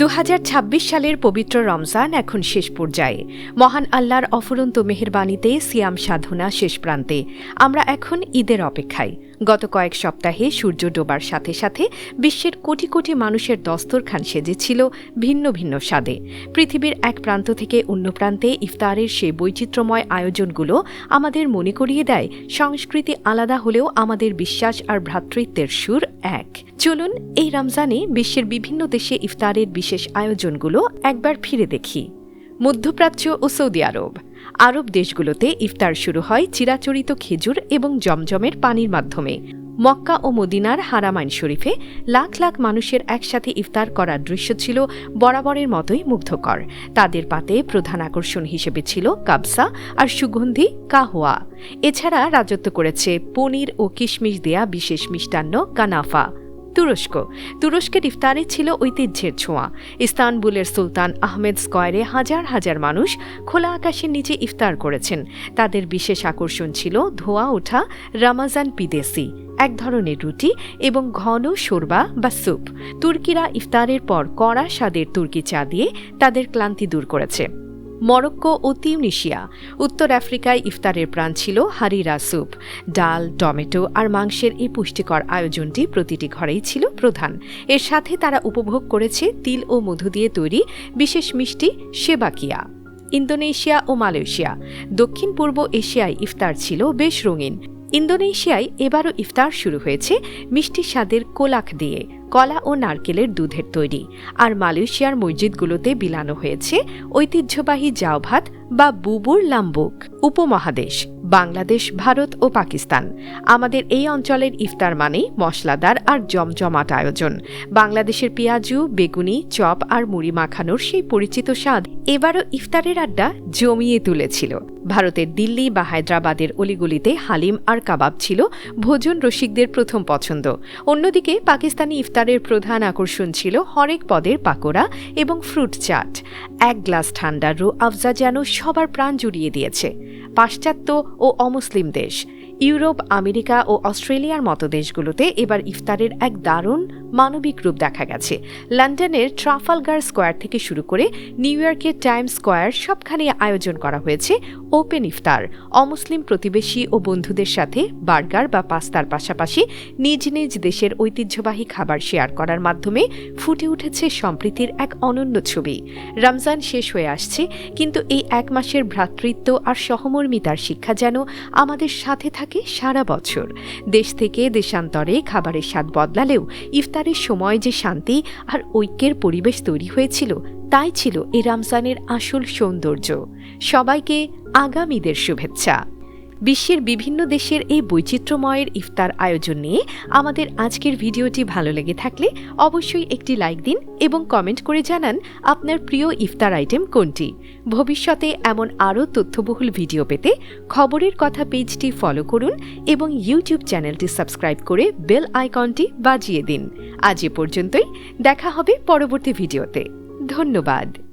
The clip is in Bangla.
২০২৬ সালের পবিত্র রমজান এখন শেষ পর্যায়ে। মহান আল্লাহর অফুরন্ত মেহেরবানিতে সিয়াম সাধনা শেষ প্রান্তে। আমরা এখন ঈদের অপেক্ষায়। গত কয়েক সপ্তাহে সূর্য ডোবার সাথে সাথে বিশ্বের কোটি কোটি মানুষের দস্তরখান সেজেছিল ভিন্ন ভিন্ন স্বাদে। পৃথিবীর এক প্রান্ত থেকে অন্য প্রান্তে ইফতারের সেই বৈচিত্র্যময় আয়োজনগুলো আমাদের মনে করিয়ে দেয় সংস্কৃতি আলাদা হলেও আমাদের বিশ্বাস আর ভ্রাতৃত্বের সুর এক। চলুন এই রমজানে বিশ্বের বিভিন্ন দেশে ইফতারের বিশেষ আয়োজনগুলো একবার ফিরে দেখি। মধ্যপ্রাচ্য ও সৌদি আরব। আরব দেশগুলোতে ইফতার শুরু হয় চিরাচরিত খেজুর এবং জমজমের পানির মাধ্যমে। মক্কা ও মদিনার হারামাইন শরীফে লাখ লাখ মানুষের একসাথে ইফতার করার দৃশ্য ছিল বরাবরের মতোই মুগ্ধকর। তাদের পাতে প্রধান আকর্ষণ হিসেবে ছিল কাবসা আর সুগন্ধি কাহওয়া। এছাড়া রাজত্ব করেছে পনির ও কিশমিশ দেয়া বিশেষ মিষ্টান্ন কানাফা। তুরস্কের ইফতারে ছিল ঐতিহ্যের ছোঁয়া। ইস্তানবুলের সুলতান আহমেদ স্কয়ারে হাজার হাজার মানুষ খোলা আকাশের নিচে ইফতার করেছেন। তাদের বিশেষ আকর্ষণ ছিল ধোয়া ওঠা রামাজান পিদেসি, এক ধরনের রুটি এবং ঘন শোরবা বা স্যুপ। তুর্কিরা ইফতারের পর কড়া স্বাদের তুর্কি চা দিয়ে তাদের ক্লান্তি দূর করেছে। মরক্কো ও তিউনিশিয়া। উত্তর আফ্রিকায় ইফতারের প্রাণ ছিল হারিরা স্যুপ। ডাল, টমেটো আর মাংসের এই পুষ্টিকর আয়োজনটি প্রতিটি ঘরেই ছিল প্রধান। এর সাথে তারা উপভোগ করেছে তিল ও মধু দিয়ে তৈরি বিশেষ মিষ্টি সেবাকিয়া। ইন্দোনেশিয়া ও মালয়েশিয়া। দক্ষিণ পূর্ব এশিয়ায় ইফতার ছিল বেশ রঙিন। ইন্দোনেশিয়ায় এবারও ইফতার শুরু হয়েছে মিষ্টি স্বাদের কোলাক দিয়ে, কলা ও নারকেলের দুধের তৈরি। আর মালয়েশিয়ার মসজিদগুলোতে বিলানো হয়েছে ঐতিহ্যবাহী জাও ভাত বা বুবুর লাম্বুক। উপমহাদেশ বাংলাদেশ, ভারত ও পাকিস্তান। আমাদের এই অঞ্চলের ইফতার মানেই মশলাদার আর জমজমাট আয়োজন। বাংলাদেশের পেঁয়াজু, বেগুনি, চপ আর মুড়ি মাখানোর সেই পরিচিত স্বাদ এবারও ইফতারের আড্ডা জমিয়ে তুলেছিল। ভারতের দিল্লি বা হায়দ্রাবাদের অলিগলিতে হালিম আর কাবাব ছিল ভোজন রসিকদের প্রথম পছন্দ। অন্যদিকে পাকিস্তানি ইফতারের প্রধান আকর্ষণ ছিল হরেক পদের পাকোড়া এবং ফ্রুট চাট। এক গ্লাস ঠান্ডার রু আফজা যেন সবার প্রাণ জুড়িয়ে দিয়েছে। পাশ্চাত্য ও অমুসলিম দেশ। ইউরোপ, আমেরিকা ও অস্ট্রেলিয়ার মতো দেশগুলোতে এবার ইফতারের এক দারুণ মানবিক রূপ দেখা গেছে। লন্ডনের ট্রাফালগার স্কোয়ার থেকে শুরু করে নিউ ইয়র্কের টাইমস স্কোয়ার সবখানে আয়োজন করা হয়েছে ওপেন ইফতার। অমুসলিম প্রতিবেশী ও বন্ধুদের সাথে বার্গার বা পাস্তার পাশাপাশি নিজ নিজ দেশের ঐতিহ্যবাহী খাবার শেয়ার করার মাধ্যমে ফুটে উঠেছে সম্প্রীতির এক অনন্য ছবি। রমজান শেষ হয়ে আসছে, কিন্তু এই এক মাসের ভ্রাতৃত্ব আর সহমর্মিতার শিক্ষা যেন আমাদের সাথে থাকে সারা বছর। দেশ থেকে দেশান্তরে খাবারের স্বাদ বদলালেও ইফতারের সময় যে শান্তি আর ঐক্যের পরিবেশ তৈরি হয়েছিল, তাই ছিল এই রমজানের আসল সৌন্দর্য। সবাইকে আগামী ঈদের শুভেচ্ছা। বিশ্বের বিভিন্ন দেশের এই বৈচিত্র্যময়ের ইফতার আয়োজন নিয়ে আমাদের আজকের ভিডিওটি ভালো লেগে থাকলে অবশ্যই একটি লাইক দিন এবং কমেন্ট করে জানান আপনার প্রিয় ইফতার আইটেম কোনটি। ভবিষ্যতে এমন আরও তথ্যবহুল ভিডিও পেতে খবরের কথা পেজটি ফলো করুন এবং ইউটিউব চ্যানেলটি সাবস্ক্রাইব করে বেল আইকনটি বাজিয়ে দিন। আজ এ পর্যন্তই, দেখা হবে পরবর্তী ভিডিওতে। ধন্যবাদ।